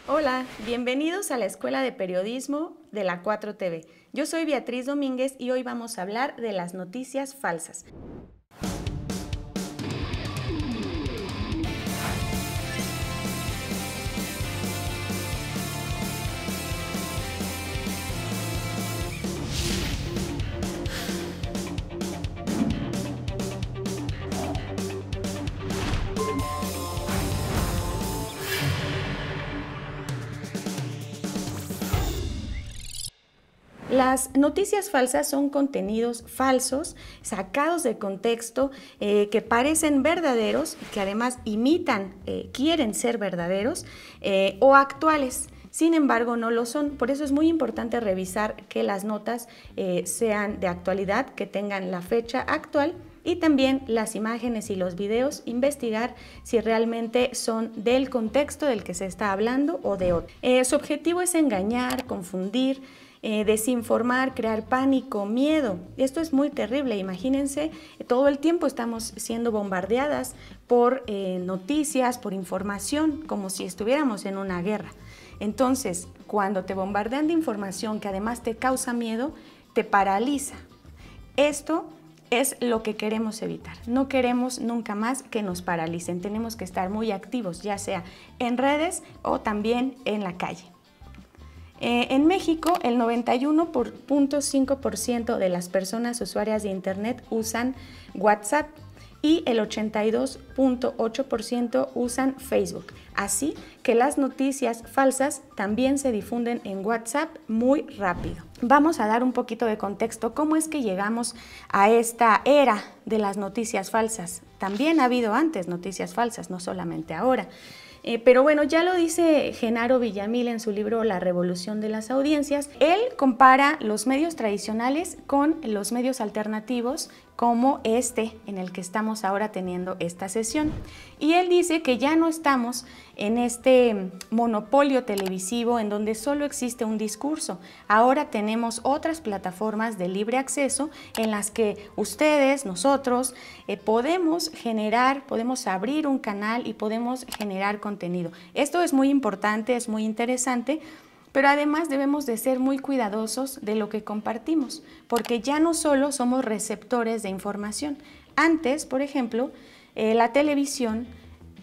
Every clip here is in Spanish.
Hola, bienvenidos a la Escuela de Periodismo de la 4TV. Yo soy Beatriz Domínguez y hoy vamos a hablar de las noticias falsas. Las noticias falsas son contenidos falsos, sacados de contexto, que parecen verdaderos, que además imitan, quieren ser verdaderos o actuales. Sin embargo, no lo son. Por eso es muy importante revisar que las notas sean de actualidad, que tengan la fecha actual y también las imágenes y los videos, investigar si realmente son del contexto del que se está hablando o de otro. Su objetivo es engañar, confundir, desinformar, crear pánico, miedo. Esto es muy terrible. Imagínense, todo el tiempo estamos siendo bombardeadas por noticias, por información, como si estuviéramos en una guerra. Entonces, cuando te bombardean de información que además te causa miedo, te paraliza. Esto es lo que queremos evitar. No queremos nunca más que nos paralicen. Tenemos que estar muy activos, ya sea en redes o también en la calle. En México, el 91.5% de las personas usuarias de Internet usan WhatsApp y el 82.8% usan Facebook. Así que las noticias falsas también se difunden en WhatsApp muy rápido. Vamos a dar un poquito de contexto. ¿Cómo es que llegamos a esta era de las noticias falsas? También ha habido antes noticias falsas, no solamente ahora. Pero bueno, ya lo dice Genaro Villamil en su libro La Revolución de las Audiencias. Él compara los medios tradicionales con los medios alternativos como este en el que estamos ahora teniendo esta sesión. Y él dice que ya no estamos en este monopolio televisivo en donde solo existe un discurso. Ahora tenemos otras plataformas de libre acceso en las que ustedes, nosotros, podemos abrir un canal y podemos generar contenido. Esto es muy importante, es muy interesante, pero además debemos de ser muy cuidadosos de lo que compartimos, porque ya no solo somos receptores de información. Antes, por ejemplo, la televisión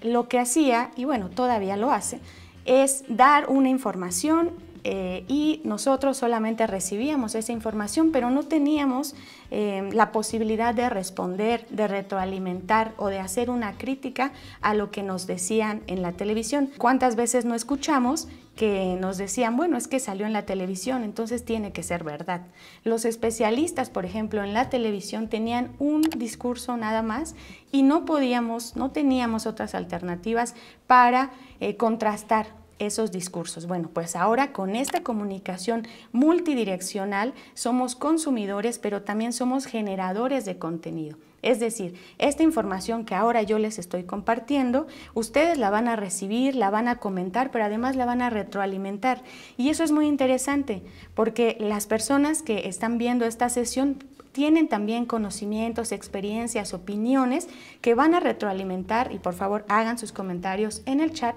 lo que hacía, y bueno, todavía lo hace, es dar una información y nosotros solamente recibíamos esa información, pero no teníamos la posibilidad de responder, de retroalimentar o de hacer una crítica a lo que nos decían en la televisión. ¿Cuántas veces no escuchamos que nos decían, bueno, es que salió en la televisión, entonces tiene que ser verdad? Los especialistas, por ejemplo, en la televisión tenían un discurso nada más y no teníamos otras alternativas para contrastar esos discursos. Bueno, pues ahora con esta comunicación multidireccional somos consumidores, pero también somos generadores de contenido. Es decir, esta información que ahora yo les estoy compartiendo, ustedes la van a recibir, la van a comentar, pero además la van a retroalimentar. Y eso es muy interesante, porque las personas que están viendo esta sesión tienen también conocimientos, experiencias, opiniones que van a retroalimentar, y por favor hagan sus comentarios en el chat.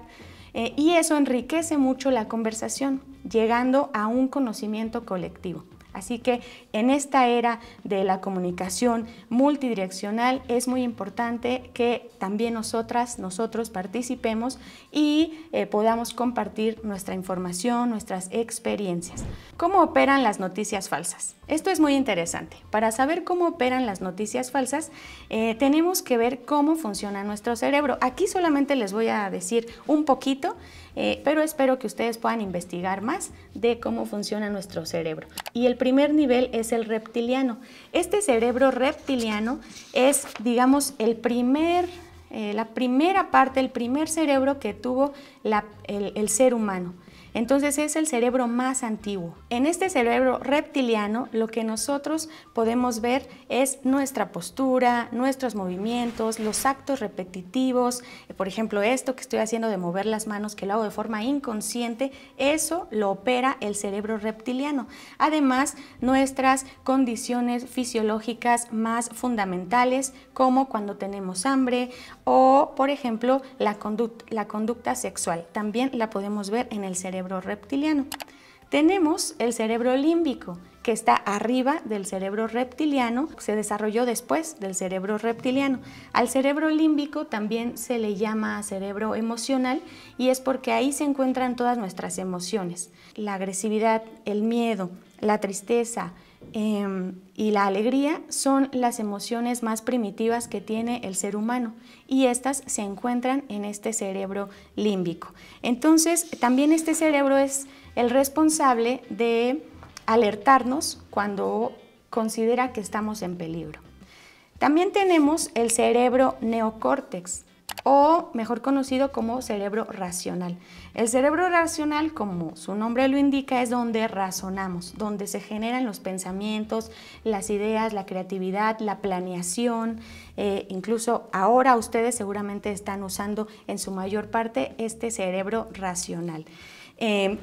Y eso enriquece mucho la conversación, llegando a un conocimiento colectivo. Así que en esta era de la comunicación multidireccional es muy importante que también nosotros participemos y podamos compartir nuestra información, nuestras experiencias. ¿Cómo operan las noticias falsas? Esto es muy interesante. Para saber cómo operan las noticias falsas, tenemos que ver cómo funciona nuestro cerebro. Aquí solamente les voy a decir un poquito, pero espero que ustedes puedan investigar más de cómo funciona nuestro cerebro. Y el primer nivel es el reptiliano. Este cerebro reptiliano es, digamos, la primera parte, el primer cerebro que tuvo el ser humano. Entonces es el cerebro más antiguo. En este cerebro reptiliano lo que nosotros podemos ver es nuestra postura, nuestros movimientos, los actos repetitivos. Por ejemplo, esto que estoy haciendo de mover las manos, que lo hago de forma inconsciente, eso lo opera el cerebro reptiliano. Además, nuestras condiciones fisiológicas más fundamentales, como cuando tenemos hambre o, por ejemplo, la conducta sexual, también la podemos ver en el cerebro reptiliano. Tenemos el cerebro límbico, que está arriba del cerebro reptiliano, se desarrolló después del cerebro reptiliano. Al cerebro límbico también se le llama cerebro emocional y es porque ahí se encuentran todas nuestras emociones. La agresividad, el miedo, la tristeza y la alegría son las emociones más primitivas que tiene el ser humano y estas se encuentran en este cerebro límbico. Entonces, también este cerebro es el responsable de alertarnos cuando considera que estamos en peligro. También tenemos el cerebro neocórtex, o mejor conocido como cerebro racional. El cerebro racional, como su nombre lo indica, es donde razonamos, donde se generan los pensamientos, las ideas, la creatividad, la planeación. Incluso ahora ustedes seguramente están usando en su mayor parte este cerebro racional.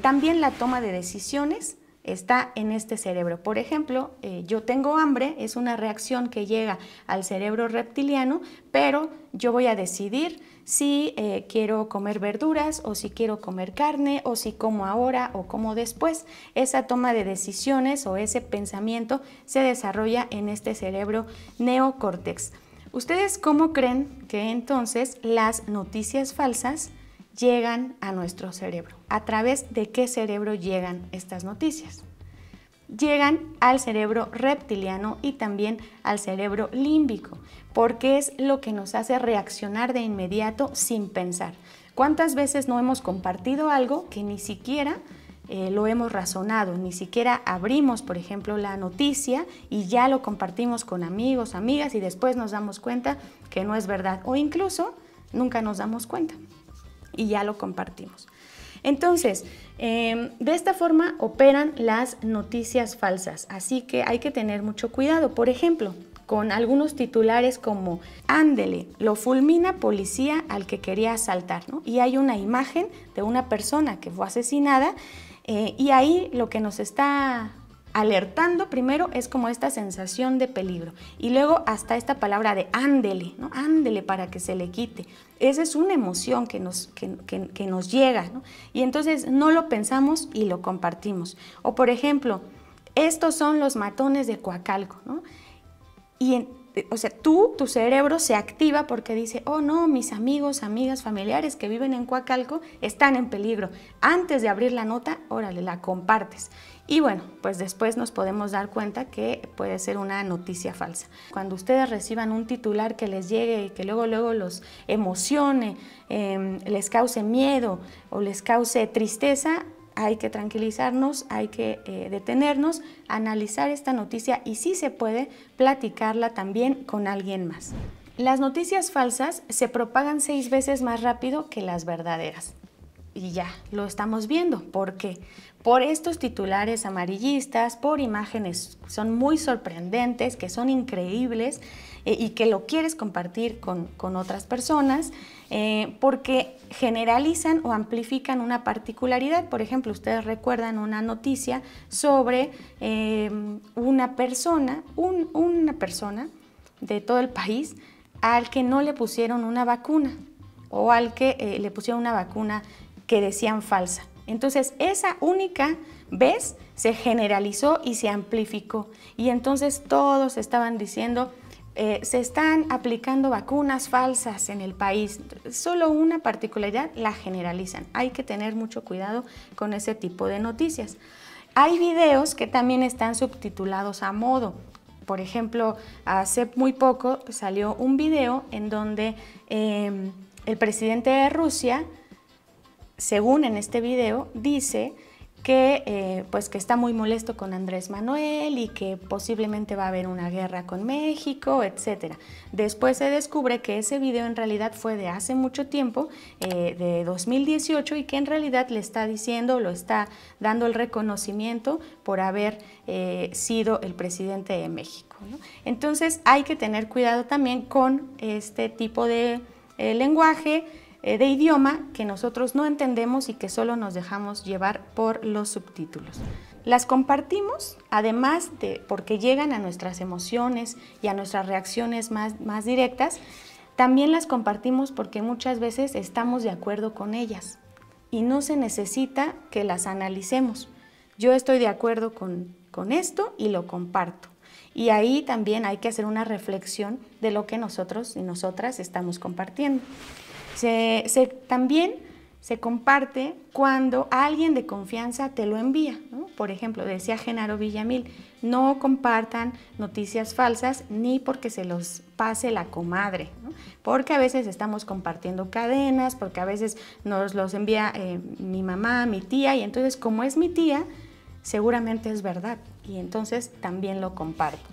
También la toma de decisiones está en este cerebro. Por ejemplo, yo tengo hambre, es una reacción que llega al cerebro reptiliano, pero yo voy a decidir si quiero comer verduras o si quiero comer carne o si como ahora o como después. Esa toma de decisiones o ese pensamiento se desarrolla en este cerebro neocórtex. ¿Ustedes cómo creen que entonces las noticias falsas llegan a nuestro cerebro? ¿A través de qué cerebro llegan estas noticias? Llegan al cerebro reptiliano y también al cerebro límbico, porque es lo que nos hace reaccionar de inmediato sin pensar. ¿Cuántas veces no hemos compartido algo que ni siquiera lo hemos razonado, ni siquiera abrimos, por ejemplo, la noticia y ya lo compartimos con amigos, amigas y después nos damos cuenta que no es verdad o incluso nunca nos damos cuenta y ya lo compartimos? Entonces, de esta forma operan las noticias falsas, así que hay que tener mucho cuidado. Por ejemplo, con algunos titulares como "Ándele, lo fulmina policía al que quería asaltar", ¿no? Y hay una imagen de una persona que fue asesinada y ahí lo que nos está alertando primero es como esta sensación de peligro y luego hasta esta palabra de ándele, ¿no? Ándele para que se le quite. Esa es una emoción que nos llega, ¿no? Y entonces no lo pensamos y lo compartimos. O por ejemplo, estos son los matones de Coacalco, ¿no? Y o sea, tu cerebro se activa porque dice, oh no, mis amigos, amigas, familiares que viven en Coacalco están en peligro. Antes de abrir la nota, órale, la compartes. Y bueno, pues después nos podemos dar cuenta que puede ser una noticia falsa. Cuando ustedes reciban un titular que les llegue y que luego los emocione, les cause miedo o les cause tristeza, hay que tranquilizarnos, hay que detenernos, analizar esta noticia y si se puede, platicarla también con alguien más. Las noticias falsas se propagan 6 veces más rápido que las verdaderas. Y ya lo estamos viendo. ¿Por qué? Por estos titulares amarillistas, por imágenes que son muy sorprendentes, que son increíbles y que lo quieres compartir con otras personas, porque generalizan o amplifican una particularidad. Por ejemplo, ustedes recuerdan una noticia sobre una persona de todo el país al que no le pusieron una vacuna o al que le pusieron una vacuna que decían falsa. Entonces, esa única vez se generalizó y se amplificó y entonces todos estaban diciendo se están aplicando vacunas falsas en el país. Solo una particularidad la generalizan. Hay que tener mucho cuidado con ese tipo de noticias. Hay videos que también están subtitulados a modo. Por ejemplo, hace muy poco salió un video en donde el presidente de Rusia, según en este video, dice pues que está muy molesto con Andrés Manuel y que posiblemente va a haber una guerra con México, etc. Después se descubre que ese video en realidad fue de hace mucho tiempo, de 2018, y que en realidad le está diciendo, lo está dando el reconocimiento por haber sido el presidente de México, ¿no? Entonces hay que tener cuidado también con este tipo de lenguaje, de idioma que nosotros no entendemos y que solo nos dejamos llevar por los subtítulos. Las compartimos, además de porque llegan a nuestras emociones y a nuestras reacciones más directas, también las compartimos porque muchas veces estamos de acuerdo con ellas y no se necesita que las analicemos. Yo estoy de acuerdo con esto y lo comparto. Y ahí también hay que hacer una reflexión de lo que nosotros y nosotras estamos compartiendo. También se comparte cuando alguien de confianza te lo envía, ¿no? Por ejemplo, decía Genaro Villamil, no compartan noticias falsas ni porque se los pase la comadre, ¿no? Porque a veces estamos compartiendo cadenas, porque a veces nos los envía mi mamá, mi tía, y entonces como es mi tía, seguramente es verdad, y entonces también lo comparto.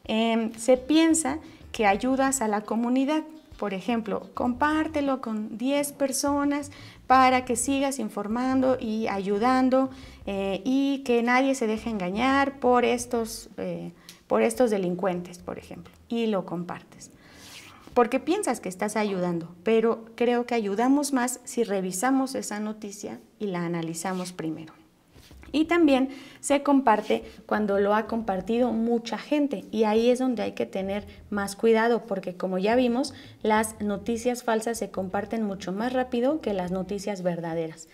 Se piensa que ayudas a la comunidad. Por ejemplo, compártelo con 10 personas para que sigas informando y ayudando y que nadie se deje engañar por estos delincuentes, por ejemplo, y lo compartes. Porque piensas que estás ayudando, pero creo que ayudamos más si revisamos esa noticia y la analizamos primero. Y también se comparte cuando lo ha compartido mucha gente, y ahí es donde hay que tener más cuidado, porque como ya vimos, las noticias falsas se comparten mucho más rápido que las noticias verdaderas.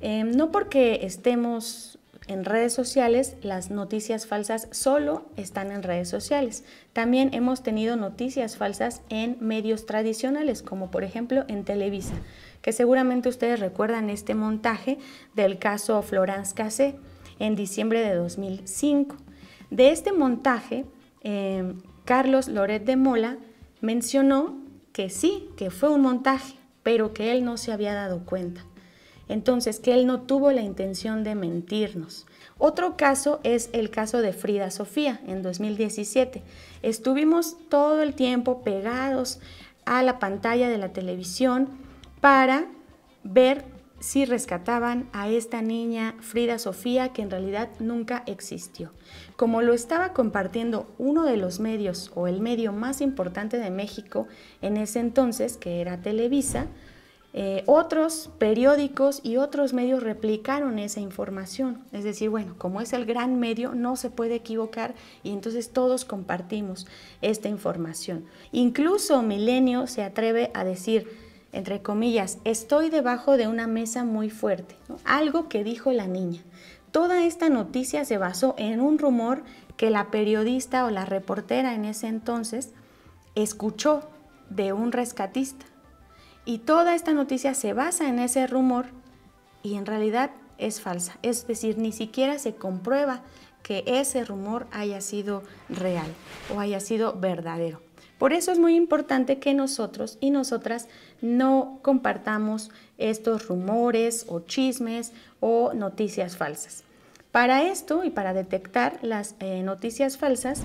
No porque estemos en redes sociales, las noticias falsas solo están en redes sociales. También hemos tenido noticias falsas en medios tradicionales, como por ejemplo en Televisa, que seguramente ustedes recuerdan este montaje del caso Florence Cassé en diciembre de 2005. De este montaje, Carlos Loret de Mola mencionó que sí, que fue un montaje, pero que él no se había dado cuenta. Entonces, que él no tuvo la intención de mentirnos. Otro caso es el caso de Frida Sofía en 2017. Estuvimos todo el tiempo pegados a la pantalla de la televisión para ver si rescataban a esta niña Frida Sofía, que en realidad nunca existió. Como lo estaba compartiendo uno de los medios o el medio más importante de México en ese entonces, que era Televisa, otros periódicos y otros medios replicaron esa información. Es decir, bueno, como es el gran medio, no se puede equivocar y entonces todos compartimos esta información. Incluso Milenio se atreve a decir, entre comillas, estoy debajo de una mesa muy fuerte, ¿no? Algo que dijo la niña. Toda esta noticia se basó en un rumor que la periodista o la reportera en ese entonces escuchó de un rescatista. Y toda esta noticia se basa en ese rumor y en realidad es falsa. Es decir, ni siquiera se comprueba que ese rumor haya sido real o haya sido verdadero. Por eso es muy importante que nosotros y nosotras no compartamos estos rumores o chismes o noticias falsas. Para esto y para detectar las noticias falsas,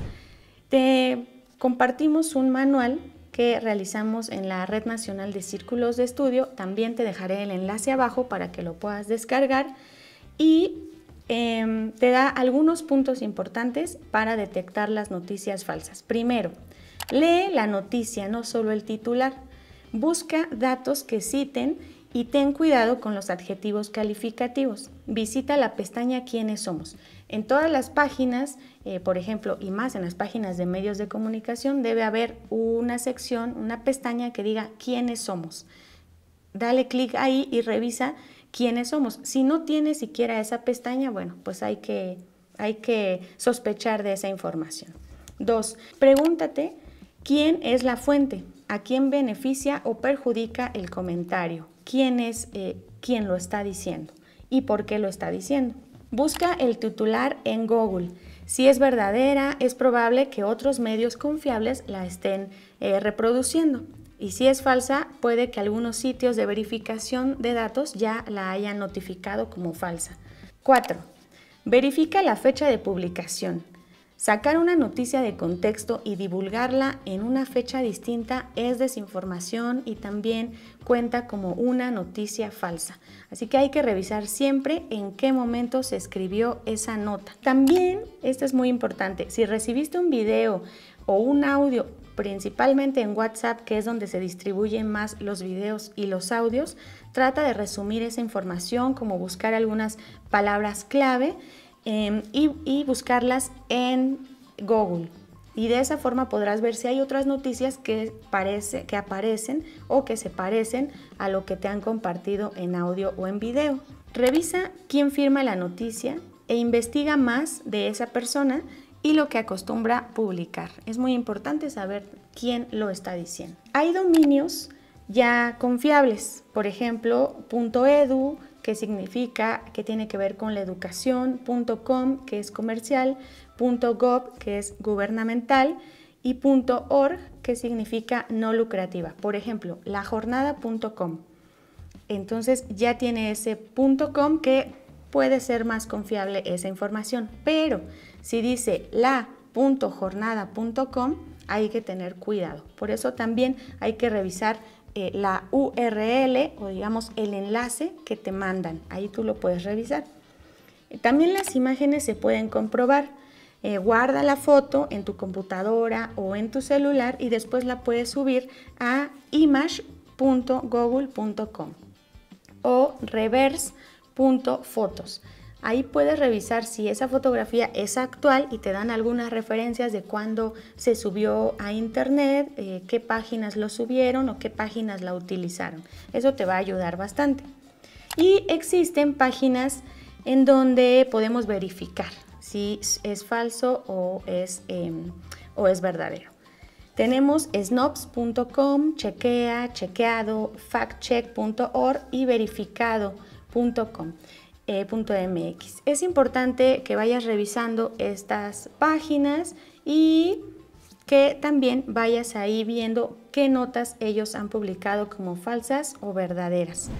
te compartimos un manual que realizamos en la Red Nacional de Círculos de Estudio. También te dejaré el enlace abajo para que lo puedas descargar y te da algunos puntos importantes para detectar las noticias falsas. Primero, lee la noticia, no solo el titular. Busca datos que citen y ten cuidado con los adjetivos calificativos. Visita la pestaña ¿Quiénes somos? En todas las páginas, por ejemplo, y más en las páginas de medios de comunicación, debe haber una sección, una pestaña que diga ¿Quiénes somos? Dale clic ahí y revisa quiénes somos. Si no tienes siquiera esa pestaña, bueno, pues hay que sospechar de esa información. 2. Pregúntate quién es la fuente, a quién beneficia o perjudica el comentario, quién es quien lo está diciendo y por qué lo está diciendo. Busca el titular en Google. Si es verdadera, es probable que otros medios confiables la estén reproduciendo. Y si es falsa, puede que algunos sitios de verificación de datos ya la hayan notificado como falsa. 4. Verifica la fecha de publicación. Sacar una noticia de contexto y divulgarla en una fecha distinta es desinformación y también cuenta como una noticia falsa. Así que hay que revisar siempre en qué momento se escribió esa nota. También, esto es muy importante, si recibiste un video o un audio, principalmente en WhatsApp, que es donde se distribuyen más los videos y los audios, trata de resumir esa información, como buscar algunas palabras clave y buscarlas en Google. Y de esa forma podrás ver si hay otras noticias que aparecen o que se parecen a lo que te han compartido en audio o en video. Revisa quién firma la noticia e investiga más de esa persona y lo que acostumbra publicar. Es muy importante saber quién lo está diciendo. Hay dominios ya confiables, por ejemplo, .edu, que significa que tiene que ver con la educación, .com, que es comercial, .gov, que es gubernamental, y .org, que significa no lucrativa. Por ejemplo, lajornada.com. Entonces ya tiene ese .com que puede ser más confiable esa información, pero si dice la.jornada.com, hay que tener cuidado. Por eso también hay que revisar la URL o digamos el enlace que te mandan. Ahí tú lo puedes revisar. También las imágenes se pueden comprobar. Guarda la foto en tu computadora o en tu celular y después la puedes subir a image.google.com o reverse.fotos. Ahí puedes revisar si esa fotografía es actual y te dan algunas referencias de cuándo se subió a internet, qué páginas lo subieron o qué páginas la utilizaron. Eso te va a ayudar bastante. Y existen páginas en donde podemos verificar si es falso o es verdadero. Tenemos snopes.com, chequea, chequeado, factcheck.org y verificado.com. .mx. Es importante que vayas revisando estas páginas y que también vayas ahí viendo qué notas ellos han publicado como falsas o verdaderas.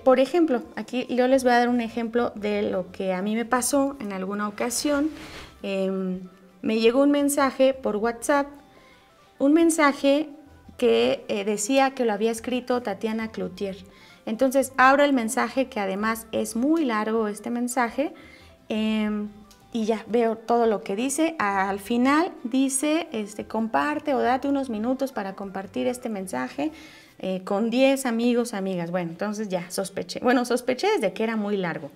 Por ejemplo, aquí yo les voy a dar un ejemplo de lo que a mí me pasó en alguna ocasión. Me llegó un mensaje por WhatsApp, un mensaje que decía que lo había escrito Tatiana Cloutier. Entonces abro el mensaje, que además es muy largo este mensaje, y ya veo todo lo que dice. Al final dice, comparte o date unos minutos para compartir este mensaje con 10 amigos, amigas. Bueno, entonces ya sospeché. Bueno, sospeché desde que era muy largo.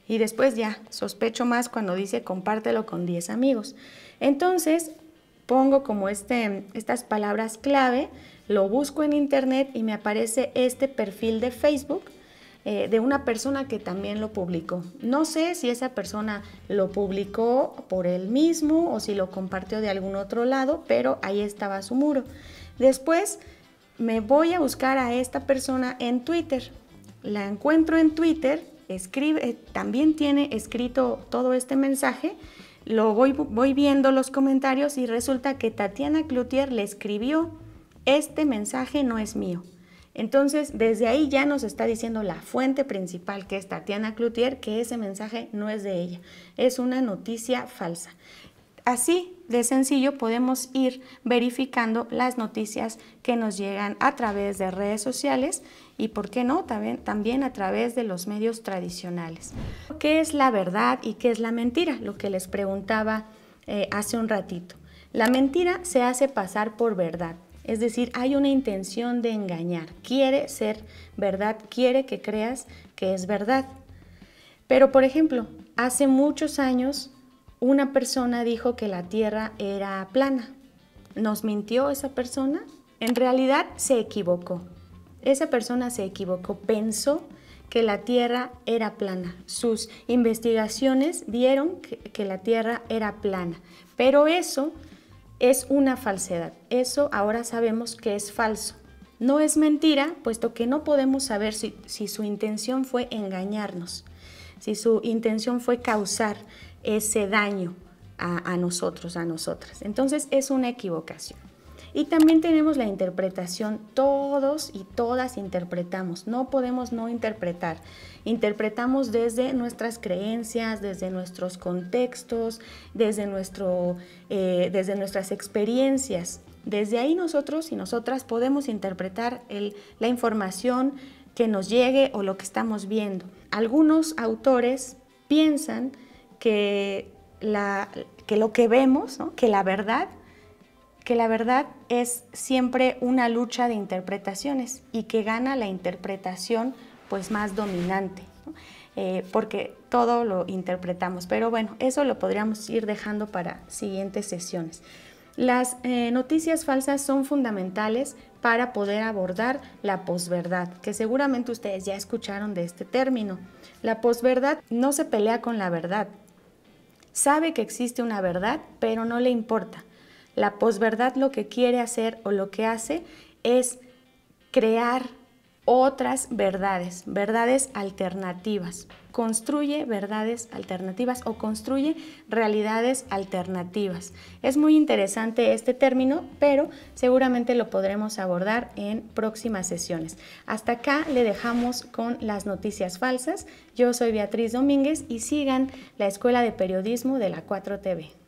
Y después ya sospecho más cuando dice compártelo con 10 amigos. Entonces pongo como estas palabras clave, lo busco en internet y me aparece este perfil de Facebook de una persona que también lo publicó. No sé si esa persona lo publicó por él mismo o si lo compartió de algún otro lado, pero ahí estaba su muro. Después me voy a buscar a esta persona en Twitter. La encuentro en Twitter, también tiene escrito todo este mensaje. Lo voy viendo los comentarios y resulta que Tatiana Cloutier le escribió: este mensaje no es mío. Entonces, desde ahí ya nos está diciendo la fuente principal, que es Tatiana Cloutier, que ese mensaje no es de ella, es una noticia falsa. Así de sencillo podemos ir verificando las noticias que nos llegan a través de redes sociales y, ¿por qué no?, también a través de los medios tradicionales. ¿Qué es la verdad y qué es la mentira? Lo que les preguntaba hace un ratito. La mentira se hace pasar por verdad. Es decir, hay una intención de engañar, quiere ser verdad, quiere que creas que es verdad. Pero, por ejemplo, hace muchos años una persona dijo que la Tierra era plana. ¿Nos mintió esa persona? En realidad se equivocó. Esa persona se equivocó, pensó que la Tierra era plana. Sus investigaciones dieron que la Tierra era plana, pero eso es una falsedad. Eso ahora sabemos que es falso. No es mentira, puesto que no podemos saber si su intención fue engañarnos, si su intención fue causar ese daño a nosotros, a nosotras. Entonces es una equivocación. Y también tenemos la interpretación. Todos y todas interpretamos, no podemos no interpretar. Interpretamos desde nuestras creencias, desde nuestros contextos, desde nuestras experiencias. Desde ahí nosotros y nosotras podemos interpretar la información que nos llegue o lo que estamos viendo. Algunos autores piensan que lo que vemos, ¿no? que la verdad es siempre una lucha de interpretaciones y que gana la interpretación pues más dominante, ¿no? Porque todo lo interpretamos, pero bueno, eso lo podríamos ir dejando para siguientes sesiones. Las noticias falsas son fundamentales para poder abordar la posverdad, que seguramente ustedes ya escucharon de este término. La posverdad no se pelea con la verdad, sabe que existe una verdad, pero no le importa. La posverdad lo que quiere hacer o lo que hace es crear otras verdades, verdades alternativas. Construye verdades alternativas o construye realidades alternativas. Es muy interesante este término, pero seguramente lo podremos abordar en próximas sesiones. Hasta acá le dejamos con las noticias falsas. Yo soy Beatriz Domínguez y sigan la Escuela de Periodismo de la 4TV.